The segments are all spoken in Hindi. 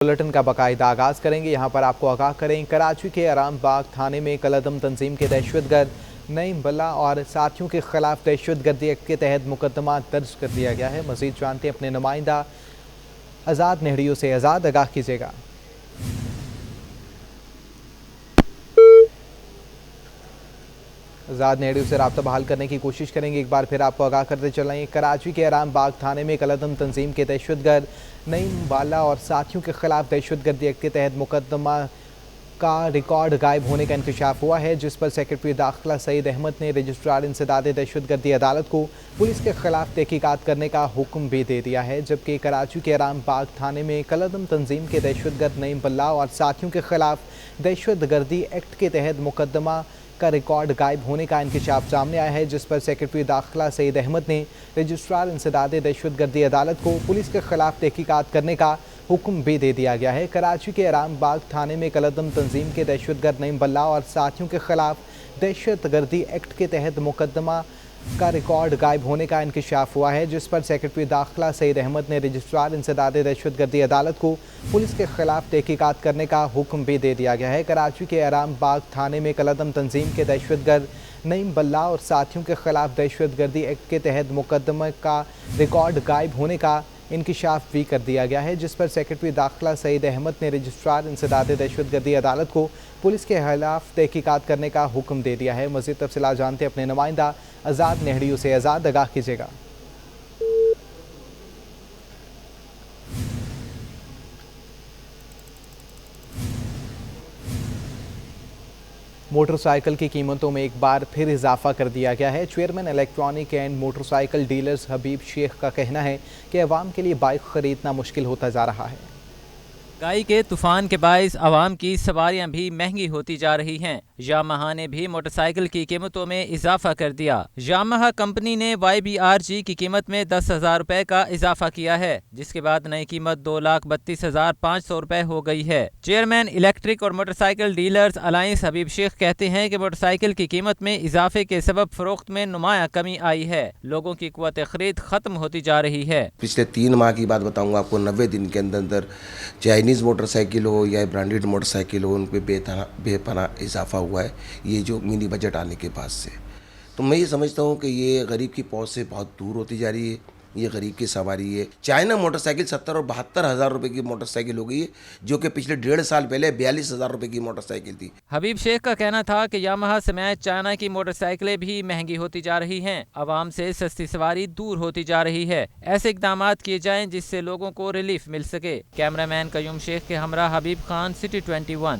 बुलेटिन का बाकायदा आगाज करेंगे। यहाँ पर आपको आगाह करें, कराची के आराम बाग थाने में कलअदम तंजीम के दहशतगर्द नईम बल्ला और साथियों के खिलाफ दहशतगर्दी एक्ट के तहत मुकदमा दर्ज कर दिया गया है। मजीद जानते हैं अपने नुमाइंदा आज़ाद नेहड़ियों से। आज़ाद, आगाह कीजिएगा। आज़ाद नेहड़ियों से रब्ता बहाल करने की कोशिश करेंगे। एक बार फिर आपको आगाह करते चलें, कराची के आराम बाग थाने में कलअदम तंजीम के दहशतगर्द नईम बाला और साथियों के खिलाफ दहशतगर्दी एक्ट के तहत मुकदमा का रिकॉर्ड गायब होने का इंकशाफ हुआ है, जिस पर सेक्रेटरी दाखिला सईद अहमद ने रजिस्ट्रार इंसदाद दहशतगर्दी अदालत को पुलिस के खिलाफ तहकीकात करने का हुक्म भी दे दिया है। जबकि कराची के आराम बाग थाने में कलअदम तंजीम के दहशतगर्द नईम बल्ला और साथियों के खिलाफ दहशतगर्दी एक्ट के तहत मुकदमा का रिकॉर्ड गायब होने का इंकशाफ सामने आया है, जिस पर सेक्रेटरी दाखिला सईद अहमद ने रजिस्ट्रार इंसदाद दहशतगर्दी अदालत को पुलिस के खिलाफ तहकीकात करने का हुक्म भी दे दिया गया है। कराची के आराम बाग थाने में कलअदम तंजीम के दहशतगर्द नईम बल्ला और साथियों के खिलाफ दहशतगर्दी एक्ट के तहत मुकदमा का रिकॉर्ड गायब होने का इंकशाफ हुआ है, जिस पर सेक्रेटरी दाखिला सईद अहमद ने रजिस्ट्रार इंसदाद दहशतगर्दी अदालत को पुलिस के खिलाफ तहकीकात करने का हुक्म भी दे दिया गया है। कराची के आराम बाग थाने में कलअदम तंजीम के दहशतगर्द नईम बल्ला और साथियों के खिलाफ दहशतगर्दी एक्ट के तहत मुकदमे का रिकॉर्ड गायब होने का इंकशाफ भी कर दिया गया है, जिस पर सेक्रेटरी दाखिला सईद अहमद ने रजिस्ट्रार इंसदाद दहशतगर्दी अदालत को पुलिस के खिलाफ तहकीकात करने का हुक्म दे दिया है। मज़ीद तफसीलात जानते हैं अपने नुमाइंदा आज़ाद नेहड़ियों से। आज़ाद, आगाह कीजिएगा। मोटरसाइकिल की कीमतों में एक बार फिर इजाफा कर दिया गया है। Chairman electronic and motorcycle dealers Habib Sheikh का कहना है कि अवाम के लिए बाइक खरीदना मुश्किल होता जा रहा है। महंगाई के तूफान के बायस आवाम की सवारियां भी महंगी होती जा रही हैं। यामाहा ने भी मोटरसाइकिल की कीमतों में इजाफा कर दिया। यामाहा कंपनी ने YBRG की कीमत में 10,000 रुपए का इजाफा किया है, जिसके बाद नई कीमत 2,32,500 रुपए हो गई है। चेयरमैन इलेक्ट्रिक और मोटरसाइकिल डीलर्स अलायंस हबीब शेख कहते हैं कि मोटरसाइकिल की कीमत में इजाफे के सबब फरोख्त में नुमाया कमी आई है। लोगों की कुव्वत खरीद खत्म होती जा रही है। पिछले 3 माह की बात बताऊंगा आपको, 90 दिन के अंदर चाइनीज़ मोटरसाइकिल हो या ब्रांडेड मोटरसाइकिल हो, उन पर बेपना इजाफा हुआ है, ये जो मिनी बजट आने के बाद से। तो मैं ये समझता हूँ कि ये गरीब की पहुँच से बहुत दूर होती जा रही है, ये गरीब की सवारी है। चाइना मोटरसाइकिल 70 और 72 हज़ार रुपये की मोटरसाइकिल हो गई है, जो कि पिछले 1.5 साल पहले 42,000 रुपये की मोटरसाइकिल थी। हबीब शेख का कहना था कि यामाहा समेत चाइना की मोटरसाइकिलें भी महंगी होती जा रही हैं। आवाम से सस्ती सवारी दूर होती जा रही है। ऐसे इकदाम किए जाएं जिससे लोगों को रिलीफ मिल सके। कैमरामैन कयूम शेख के हमरा हबीब खान, सिटी 21।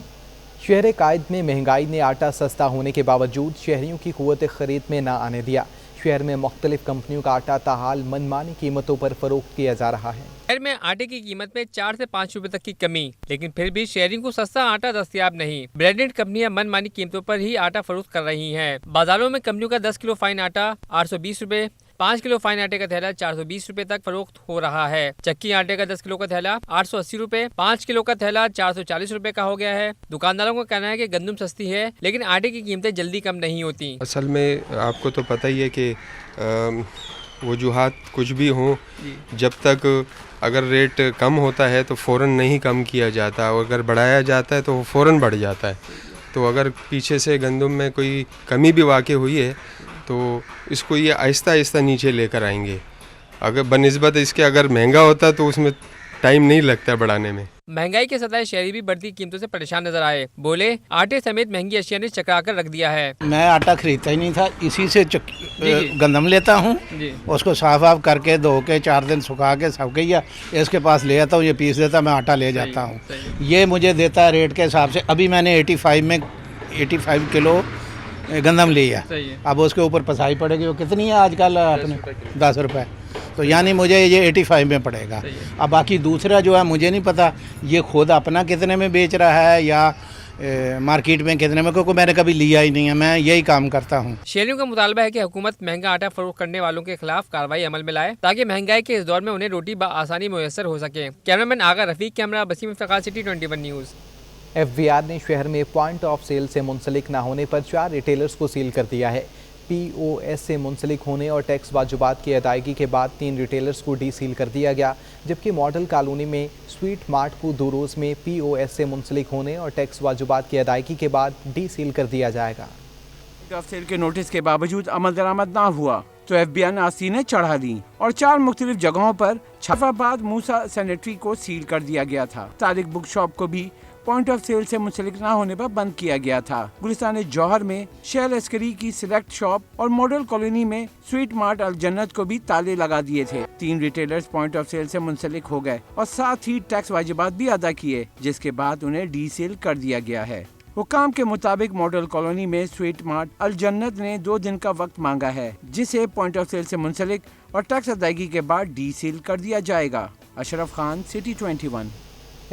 शहर कायद में महंगाई ने आटा सस्ता होने के बावजूद शहरियों की कुव्वत खरीद में ना आने दिया। शहर में मुख्तलिफ कंपनियों का आटा ताहाल मनमानी कीमतों पर फरोख्त किया जा रहा है। शहर में आटे की कीमत में 4 से 5 रुपए तक की कमी, लेकिन फिर भी शहरियों को सस्ता आटा दस्तयाब नहीं। ब्रांडेड कंपनियां मनमानी कीमतों पर ही आटा फरोख्त कर रही हैं। बाजारों में कंपनियों का 10 किलो फाइन आटा 820 रुपए, 5 किलो फाइन आटे का थैला 420 रुपए तक फरोख्त हो रहा है। चक्की आटे का 10 किलो का थैला 880 रुपए, 5 किलो का थैला 440 रुपए का हो गया है। दुकानदारों का कहना है कि गंदम सस्ती है, लेकिन आटे की कीमतें जल्दी कम नहीं होती। असल में आपको तो पता ही है कि वजूहात कुछ भी हों, जब तक अगर रेट कम होता है तो फ़ौरन नहीं कम किया जाता, और अगर बढ़ाया जाता है तो वो फ़ौरन बढ़ जाता है। तो अगर पीछे से गंदम में कोई कमी भी वाक़ई हुई है तो इसको ये आहिस्ता आहिस्ता नीचे लेकर आएंगे। अगर बनिस्बत इसके अगर महंगा होता तो उसमें टाइम नहीं लगता बढ़ाने में। महंगाई के सताए शहरी भी बढ़ती कीमतों से परेशान नजर आए। बोले, आटे समेत महंगी अशिया ने चकरा कर रख दिया है। मैं आटा खरीदता ही नहीं था, इसी से गंदम लेता हूँ, उसको साफ वाफ करके धो के 4 दिन सुखा के सब किया, इसके पास ले आता हूँ, ये पीस देता, मैं आटा ले जाता हूँ। ये मुझे देता है रेट के हिसाब से। अभी मैंने 85 किलो गंदम लिया, अब उसके ऊपर पसाई पड़ेगी, वो कितनी है आजकल अपने 10 रुपये, तो यानी मुझे ये 85 में पड़ेगा। अब बाकी दूसरा जो है मुझे नहीं पता ये खुद अपना कितने में बेच रहा है या मार्केट में कितने में, क्योंकि मैंने कभी लिया ही नहीं है, मैं यही काम करता हूँ। शहरियों का मुतालबा है कि हुकूमत महंगा आटा फरोख्त करने वालों के खिलाफ कार्रवाई अमल में लाए, ताकि महंगाई के इस दौर में उन्हें रोटी बआसानी मुयसर हो सके। Cameraman Agha Rafiq, camera Basim Iftikhar, city 21 news. FVR ने शहर में पॉइंट ऑफ सेल से मुंसलिक न होने पर 4 रिटेलर्स को सील कर दिया है। POS से मुंसलिक होने और टैक्स वाजिबात की अदायगी के बाद 3 रिटेलर्स को डी सील कर दिया गया, जबकि मॉडल कॉलोनी में स्वीट मार्ट को 2 रोज़ में POS से मुंसलिक होने और टैक्स वाजिबात की अदायगी के बाद डी सील कर दिया जाएगा। ऑफ सेल के नोटिस के बावजूद अमल दरामद ना हुआ तो FBI ने आस्तीनें चढ़ा दी और 4 मुख्तलिफ जगहों पर छापाबाद मूसा सैनिटरी को सील कर दिया गया था। तारिक बुक शॉप को भी पॉइंट ऑफ सेल से मुंसलिक न होने पर बंद किया गया था। गुलिस्तान जौहर में शेर अस्करी की सिलेक्ट शॉप और मॉडल कॉलोनी में स्वीट मार्ट अल जन्नत को भी ताले लगा दिए थे। 3 रिटेलर्स पॉइंट ऑफ सेल से मुंसलिक हो गए और साथ ही टैक्स वाजिबात भी अदा किए, जिसके बाद उन्हें डी सील कर दिया गया है। हुकाम के मुताबिक मॉडल कॉलोनी में स्वीट मार्ट अल जन्नत ने 2 दिन का वक्त मांगा है, जिसे पॉइंट ऑफ सेल से मुंसलिक और टैक्स अदायगी के बाद डी सील कर दिया जाएगा। अशरफ खान, सिटी 21।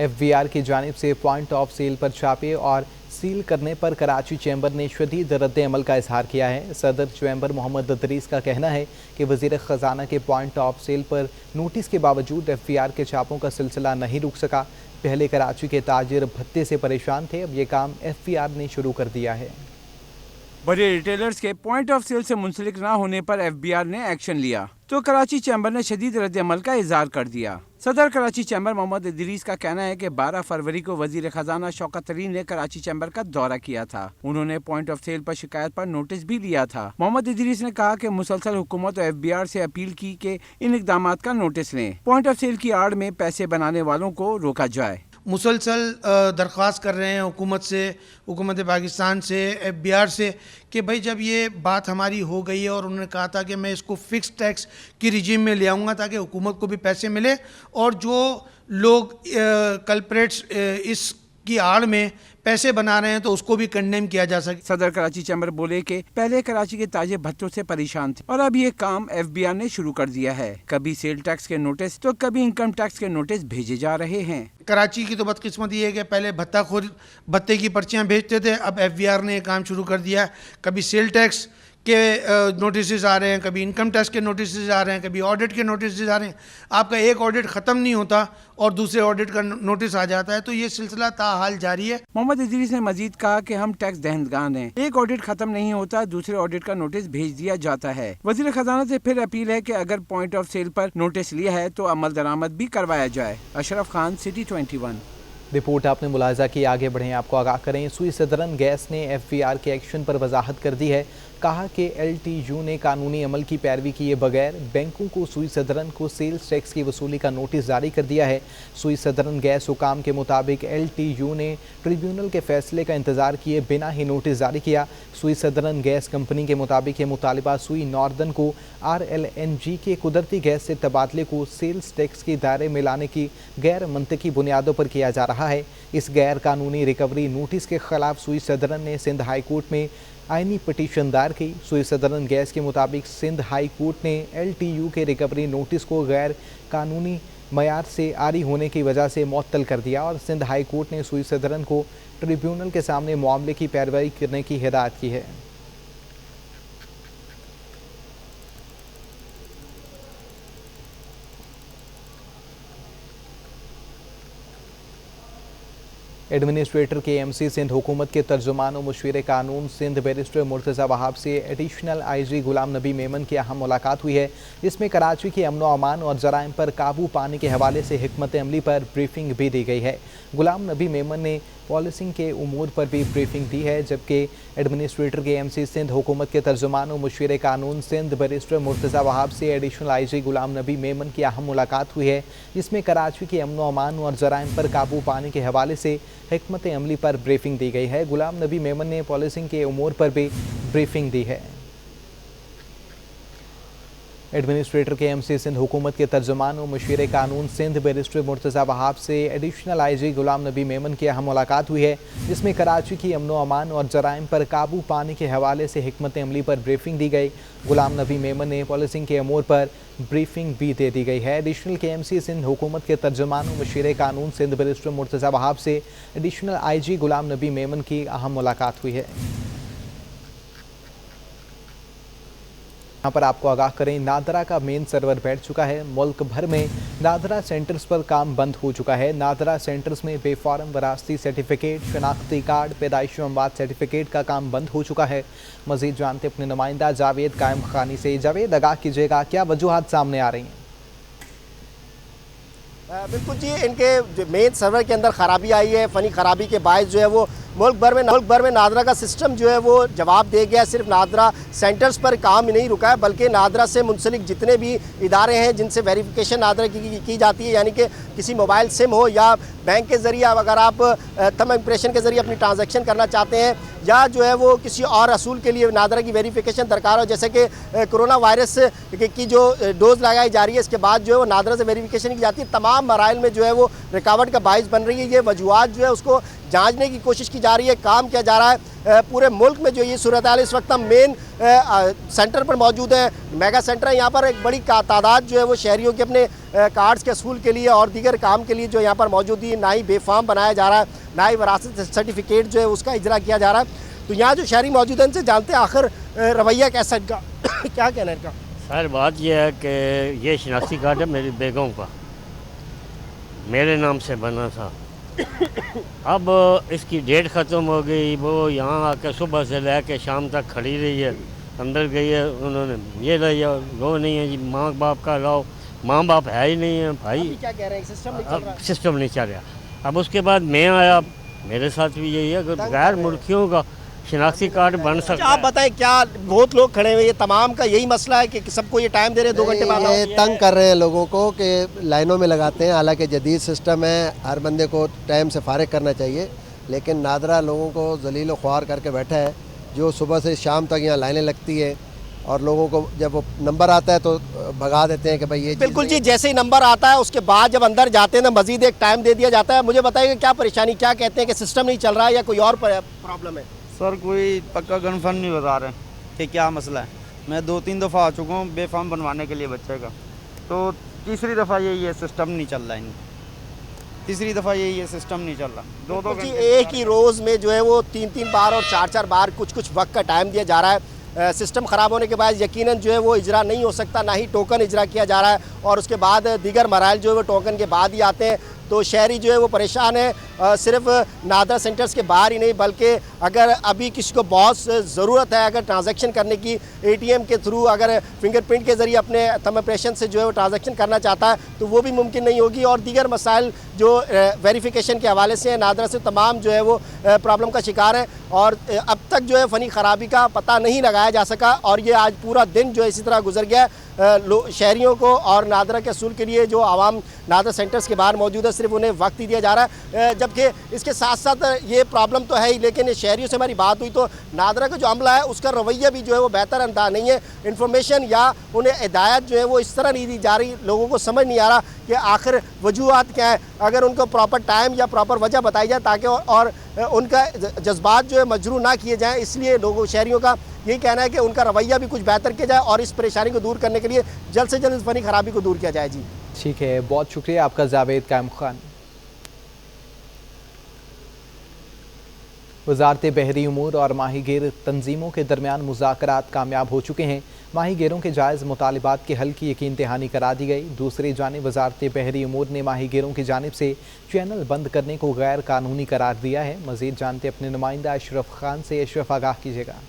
FBR की जानिब से पॉइंट ऑफ सेल पर छापे और सील करने पर कराची चैम्बर ने शदीद रद्द अमल का इजहार किया है। सदर चैम्बर मोहम्मद इदरीस का कहना है कि वज़ीर ख़जाना के पॉइंट ऑफ सेल पर नोटिस के बावजूद FBR के छापों का सिलसिला नहीं रुक सका। पहले कराची के ताजिर भत्ते से परेशान थे, अब ये काम FBR ने शुरू कर दिया है। बड़े रिटेलर्स के पॉइंट ऑफ सेल से मुंसलिक न होने पर FBR ने एक्शन लिया तो कराची चैम्बर ने शदीद रद्द अमल का इजहार कर दिया। सदर कराची चैम्बर मोहम्मद इदरीस का कहना है कि 12 फरवरी को वजीर खजाना शौकत तरीन ने कराची चैम्बर का दौरा किया था। उन्होंने पॉइंट ऑफ सेल पर शिकायत पर नोटिस भी लिया था। मोहम्मद इदरीस ने कहा कि मुसलसल हुकूमत और FBR से अपील की कि इन इकदाम का नोटिस लें, पॉइंट ऑफ सेल की आड़ में पैसे बनाने वालों को रोका जाए। मुसलसल दरख्वास्त कर रहे हैं हुकूमत से, हुकूमत पाकिस्तान से, FBR से कि भाई जब ये बात हमारी हो गई है और उन्होंने कहा था कि मैं इसको फ़िक्स टैक्स की रिजीम में ले आऊँगा ताकि हुकूमत को भी पैसे मिले और जो लोग कल्प्रेट्स इसकी आड़ में पैसे बना रहे हैं तो उसको भी कंडेम किया जा सके। सदर कराची चैम्बर बोले कि पहले कराची के ताजिर भत्तों से परेशान थे और अब ये काम FBR ने शुरू कर दिया है। कभी सेल टैक्स के नोटिस तो कभी इनकम टैक्स के नोटिस भेजे जा रहे हैं। कराची की तो बदकिस्मती है कि पहले भत्ते की पर्चियाँ भेजते थे, अब FBR ने काम शुरू कर दिया। कभी सेल टैक्स के नोटिस आ रहे हैं, कभी इनकम टैक्स के नोटिस आ रहे हैं, कभी ऑडिट के नोटिस आ रहे हैं। आपका एक ऑडिट ख़त्म नहीं होता और दूसरे ऑडिट का नोटिस आ जाता है, तो ये सिलसिला ताहाल जारी है। मोहम्मद इदरीस ने मजीद कहा कि हम टैक्स दहनदगान हैं, एक ऑडिट खत्म नहीं होता, दूसरे ऑडिट का नोटिस भेज दिया जाता है। वज़ीर खजाना से फिर अपील है कि अगर पॉइंट ऑफ सेल पर नोटिस लिया है तो अमल दरामद भी करवाया जाए। अशरफ खान, सिटी 21। रिपोर्ट आपने मुलाजा की, आगे बढ़ें, आपको आगाह करें। सुई सदरन गैस ने FBR के एक्शन पर वजाहत कर दी है। कहा कि LTU ने कानूनी अमल की पैरवी किए बगैर बैंकों को सुई सदरन को सेल्स टैक्स की वसूली का नोटिस जारी कर दिया है। सुई सदरन गैस हुकाम के मुताबिक LTU ने ट्रिब्यूनल के फैसले का इंतजार किए बिना ही नोटिस जारी किया। सुई सदरन गैस कंपनी के मुताबिक ये मुतालबा सुई नॉर्दर्न को RLNG के कुदरती गैस से तबादले को सेल्स टैक्स के दायरे में लाने की गैर मंतकी बुनियादों पर किया जा रहा है। इस गैर कानूनी रिकवरी नोटिस के खिलाफ सुई सदरन ने सिंध हाई कोर्ट में आइनी पटिशन दायर की। सुई सदरन गैस के मुताबिक सिंध हाई कोर्ट ने LTU के रिकवरी नोटिस को गैर कानूनी मयार से आरी होने की वजह से मुअत्तल कर दिया और सिंध हाई कोर्ट ने सुई सदरन को ट्रिब्यूनल के सामने मामले की पैरवी करने की हिदायत की है। एडमिनिस्ट्रेटर के MC सिंध हुकूमत के तर्जुमान और मुशीर कानून सिंध बैरिस्टर मुर्तज़ा वहाब से एडिशनल IG गुलाम नबी मेमन की अहम मुलाकात हुई है, जिसमें कराची के अमन व अमान और जराइम पर काबू पाने के हवाले से हिकमत अमली पर ब्रीफिंग भी दी गई है। गुलाम नबी मेमन ने पॉलिसिंग के उमूर पर भी ब्रीफिंग दी है, जबकि एडमिनिस्ट्रेटर के MC सिंध हुकूमत के तर्जुमान और मुशीर कानून सिंध बैरिस्टर मुर्तज़ा वहाब से एडिशनल IG गुलाम नबी मेमन की अहम मुलाकात हुई है, जिसमें कराची के अमन व अमान और जराइम पर काबू पाने के हवाले से हिकमत अमली पर ब्रीफिंग दी गई है। गुलाम नबी मेमन ने पॉलिसिंग के उमूर पर भी ब्रीफिंग दी है। एडमिनिस्ट्रेटर के MC सिंध हुकूमत के तर्जुमान और मुशीर कानून सिंध बैरिस्टर मुर्तज़ा वहाब से एडिशनल IG गुलाम नबी मेमन की अहम मुलाकात हुई है, जिसमें कराची की अमन व अमान और जराइम पर काबू पाने के हवाले से हिकमत अमली पर ब्रीफिंग दी गई। गुलाम नबी मेमन ने पॉलिसिंग के उमूर पर ब्रीफिंग भी दे दी गई है। एडिशनल के MC सिंध हुकूमत के तर्जुमान और मुशीर कानून सिंध बैरिस्टर मुर्तज़ा वहाब से एडिशनल IG गुलाम नबी मेमन की अहम मुलाकात हुई है। यहाँ पर आपको आगाह करें, नादरा का मेन सर्वर बैठ चुका है। मुल्क भर में नादरा सेंटर्स पर काम बंद हो चुका है। नादरा सेंटर्स में बेफारम वरासती सर्टिफिकेट, शनाख्ती कार्ड, पैदाइश अमवात सर्टिफिकेट का काम बंद हो चुका है। मजीद जानते अपने नुमाइंदा जावेद कायम खानी से। जावेद, आगाह कीजिएगा, क्या वजूहात सामने आ रही हैं? बिल्कुल जी, इनके मेन सर्वर के अंदर ख़राबी आई है। फ़नी ख़राबी के बायस जो है वो मुल्क भर में नादरा का सिस्टम जो है वो जवाब दे गया। सिर्फ नादरा सेंटर्स पर काम ही नहीं रुका है, बल्कि नादरा से मुंसलिक जितने भी इदारे हैं जिनसे वेरिफिकेशन नादरा की जाती है, यानी कि किसी मोबाइल सिम हो या बैंक के ज़रिए अगर आप थंब इम्प्रेशन के ज़रिए अपनी ट्रांजैक्शन करना चाहते हैं, या जो है वो किसी और असूल के लिए नादरा की वेरिफिकेशन दरकार हो, जैसे कि कोरोना वायरस की जो डोज लगाई जा रही है, इसके बाद जो है वो नादरा से वेरिफिकेशन की जाती है। तमाम मराइल में जो है वो रुकावट का बाइस बन रही है। ये वजूहात जो है उसको जांचने की कोशिश की जा रही है, काम किया जा रहा है। पूरे मुल्क में जो ये सूरत हाल, इस वक्त हम मेन सेंटर पर मौजूद है, मेगा सेंटर है। यहाँ पर एक बड़ी तादाद जो है वो शहरियों के अपने कार्ड्स के असूल के लिए और दीगर काम के लिए जो यहाँ पर मौजूद है, ना ही बेफाम बनाया जा रहा है, ना ही वरासत सर्टिफिकेट जो है उसका इजरा किया जा रहा है। तो यहाँ जो शहरी मौजूद है, इनसे जानते हैं आखिर रवैया कैसा इनका क्या कहना है इनका। सर बात यह है कि ये शनाख्ती कार्ड है मेरी बेगम का, मेरे नाम से बना था। अब इसकी डेट ख़त्म हो गई, वो यहाँ आकर सुबह से लेकर शाम तक खड़ी रही है। अंदर गई है, उन्होंने ये लिया, वो नहीं है जी, माँ बाप का लाओ, माँ बाप है ही नहीं है भाई। क्या कह रहे हैं, सिस्टम नहीं चल रहा? सिस्टम नहीं चल रहा। अब उसके बाद मैं आया, मेरे साथ भी यही है, अगर गैर मुल्कियों का शनाख्ती कार्ड बन सकता है। आप बताएं, क्या बहुत लोग खड़े हुए, ये तमाम का यही मसला है कि सबको ये टाइम दे रहे हैं 2 घंटे बाद? ये तंग कर रहे हैं लोगों को कि लाइनों में लगाते हैं। हालांकि जदीद सिस्टम है, हर बंदे को टाइम से फारिग करना चाहिए, लेकिन नादरा लोगों को जलील ख्वार करके बैठा है, जो सुबह से शाम तक यहाँ लाइनें लगती है और लोगों को जब वो नंबर आता है तो भगा देते हैं कि भाई ये। बिल्कुल जी, जैसे ही नंबर आता है उसके बाद जब अंदर जाते हैं ना मजीद एक टाइम दे दिया जाता है। मुझे बताइए क्या परेशानी, क्या कहते हैं कि सिस्टम नहीं चल रहा है या कोई और प्रॉब्लम है? सर कोई पक्का कन्फर्म नहीं बता रहे कि क्या मसला है। मैं 2-3 दफ़ा आ चुका हूँ बेफाम बनवाने के लिए बच्चे का, तो तीसरी दफ़ा यही है, सिस्टम नहीं चल रहा है। तीसरी दफ़ा यही है, सिस्टम नहीं चल रहा। 2 घंटे एक ही रोज़ में जो है वो 3-3 बार और 4-4 बार कुछ वक्त का टाइम दिया जा रहा है। सिस्टम ख़राब होने के बाद यकीनन जो है वो इजरा नहीं हो सकता, ना ही टोकन इजरा किया जा रहा है, और उसके बाद दीगर मराइल जो है वो टोकन के बाद ही आते हैं। तो शहरी जो है वो परेशान है। सिर्फ नादरा सेंटर्स के बाहर ही नहीं, बल्कि अगर अभी किसी को बहुत ज़रूरत है अगर ट्रांजैक्शन करने की, एटीएम के थ्रू अगर फिंगरप्रिंट के ज़रिए अपने थंब इम्प्रेशन से जो है वो ट्रांजैक्शन करना चाहता है तो वो भी मुमकिन नहीं होगी। और दीगर मसाइल जो वेरिफिकेशन के हवाले से नादरा से तमाम जो है वो प्रॉब्लम का शिकार है, और अब तक जो है फ़नी ख़राबी का पता नहीं लगाया जा सका। और ये आज पूरा दिन जो है इसी तरह गुजर गया। शहरियों को और नादरा के असूल के लिए जो आवाम नादरा सेंटर्स के बाहर मौजूद है, सिर्फ उन्हें वक्त ही दिया जा रहा है। जबकि इसके साथ साथ ये प्रॉब्लम तो है ही, लेकिन शहरियों से हमारी बात हुई तो नादरा का जो अमला है उसका रवैया भी जो है वो बेहतर अंदाज नहीं है। इन्फॉर्मेशन या उन्हें हिदायत जो है वो इस तरह नहीं दी जा रही, लोगों को समझ नहीं आ रहा कि आखिर वजूहात क्या है। अगर उनको प्रॉपर टाइम या प्रॉपर वजह बताई जाए ताकि और उनका जज्बात जो है मजरू ना किए जाएँ, इसलिए लोगों शहरियों का यही कहना है कि उनका रवैया भी कुछ बेहतर किया जाए और इस परेशानी को दूर करने के लिए जल्द से जल्द फ़नी ख़राबी को दूर किया जाए। जी ठीक है, बहुत शुक्रिया आपका जावेद कायम खान। वज़ारत बहरी उमूर और माहीगीर तंजीमों के दरमियान मुज़ाकरात कामयाब हो चुके हैं। माहीगीरों के जायज़ मुतालिबात के हल की यकीन दहानी करा दी गई। दूसरी जानिब वज़ारत बहरी उमूर ने माहीगीरों की जानिब से चैनल बंद करने को गैर कानूनी करार दिया है। मज़ीद जानते अपने नुमाइंदा अशरफ खान से। अशरफ, आगाह कीजिएगा।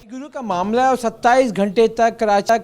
गुरु का मामला है और 27 घंटे तक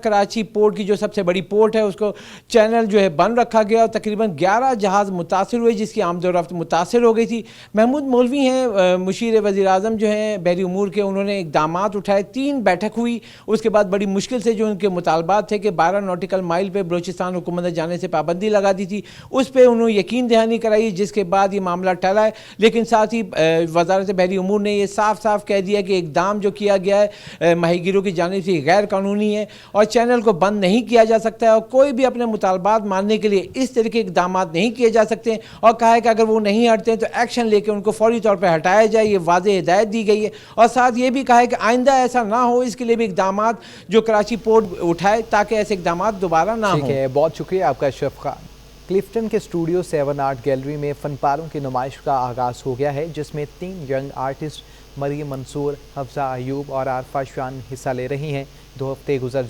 कराची पोर्ट की जो सबसे बड़ी पोर्ट है उसको चैनल जो है बंद रखा गया और तकरीबन 11 जहाज़ मुतासर हुए, जिसकी आमदोरफ्त मुतासर हो गई थी। महमूद मौलवी हैं मुशीर वज़ीर आज़म जो हैं बहरी उमूर के, उन्होंने इक़दामात उठाए। 3 बैठक हुई, उसके बाद बड़ी मुश्किल से जो उनके मुतालबात थे कि 12 नॉटिकल माइल पर बलोचिस्तान हुकूमत ने जाने से पाबंदी लगा दी थी, उस पर उन्होंने यकीन दहानी कराई, जिसके बाद ये मामला टला है। लेकिन साथ ही वज़ारत बहरी उमूर ने यह साफ साफ कह दिया कि इक़दाम जो किया गया है माहीगीरों की जानिब से गैर कानूनी है और चैनल को बंद नहीं किया जा सकता है और कोई भी अपने मुतालबात मानने के लिए इस तरह के इक़दाम नहीं किए जा सकते। और कहा है कि अगर वो नहीं हटते हैं तो एक्शन लेके उनको फौरी तौर पर हटाया जाए, ये वाज़ेह हिदायत दी गई है। और साथ ये भी कहा है कि आइंदा ऐसा ना हो, इसके लिए भी इक़दाम जो कराची पोर्ट उठाए ताकि ऐसे इक़दाम दोबारा ना हो। ठीक है, बहुत शुक्रिया आपका अशरफ खान। क्लिफ्टन के स्टूडियो 7 आर्ट गैलरी में फनपारों की नुमाइश का आगाज़ हो गया है, जिसमें 3 यंग आर्टिस्ट मरियम मंसूर, हफ्जा अयूब और आरफा शान हिस्सा ले रही हैं। 2 हफ्ते गुजर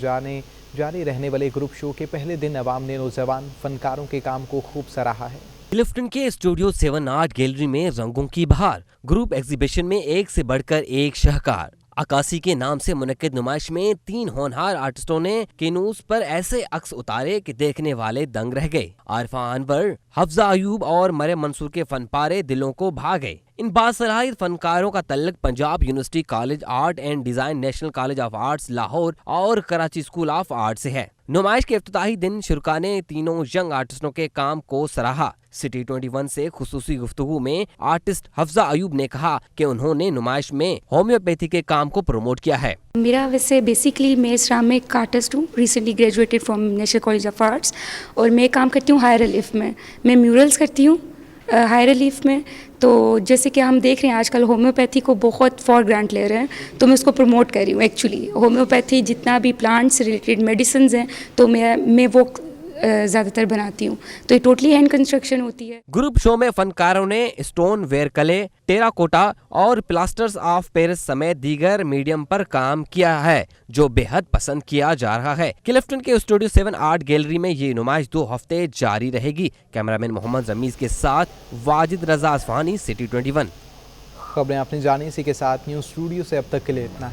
जारी रहने वाले ग्रुप शो के पहले दिन अवाम ने नौजवान फनकारों के काम को खूब सराहा है। क्लिफ्टन के स्टूडियो 7 आर्ट गैलरी में रंगों की बहार, ग्रुप एग्जीबिशन में एक से बढ़कर एक शाहकार। अक्कासी के नाम से मुनक्किद नुमाइश में 3 होनहार आर्टिस्टों ने कैनूस पर ऐसे अक्स उतारे कि देखने वाले दंग रह गए। आरफा अनवर, हफ्जा अयूब और मरियम मंसूर के फनपारे दिलों को भा गए। इन बासलाहियत फनकारों का तल्लुक Punjab university college art and design, national college of arts Lahore और कराची स्कूल ऑफ आर्ट से है। नुमाइश के इफ्तिताही दिन शुरा ने तीनों यंग आर्टिस्टों के काम को सराहा। सिटी 21 से खुसूसी गुफ्तगू में आर्टिस्ट हफ्जा अयूब ने कहा कि उन्होंने नुमाइश में होम्योपैथी के काम को प्रमोट किया है। मेरा वैसे बेसिकली मैं इस्लामिक आर्टिस्ट हूँ, recently graduated from national college of arts, और मैं काम करती हूँ हाई रिलीफ में। मैं म्यूरल्स करती हूँ हाई रिलीफ में। तो जैसे कि हम देख रहे हैं आजकल होम्योपैथी को बहुत फॉर ग्रांट ले रहे हैं, तो मैं उसको प्रमोट कर रही हूँ। एक्चुअली होम्योपैथी जितना भी प्लांट्स रिलेटेड मेडिसिन हैं तो मैं वो ज़्यादातर बनाती हूँ। तो ये टोटली हैंड कंस्ट्रक्शन होती है। ग्रुप शो में फनकारों ने स्टोन वेयर कले, टेराकोटा और प्लास्टर्स ऑफ पेरिस समेत दीगर मीडियम पर काम किया है, जो बेहद पसंद किया जा रहा है। क्लिफ्टन के स्टूडियो 7 आर्ट गैलरी में ये नुमाइश 2 हफ्ते जारी रहेगी। कैमरामैन मोहम्मद जमीज के साथ वाजिद रजा असफानी, सिटी 21। खबरें आपने जानी, इसी के साथ न्यूज़ स्टूडियो से अब तक के लिए इतना है।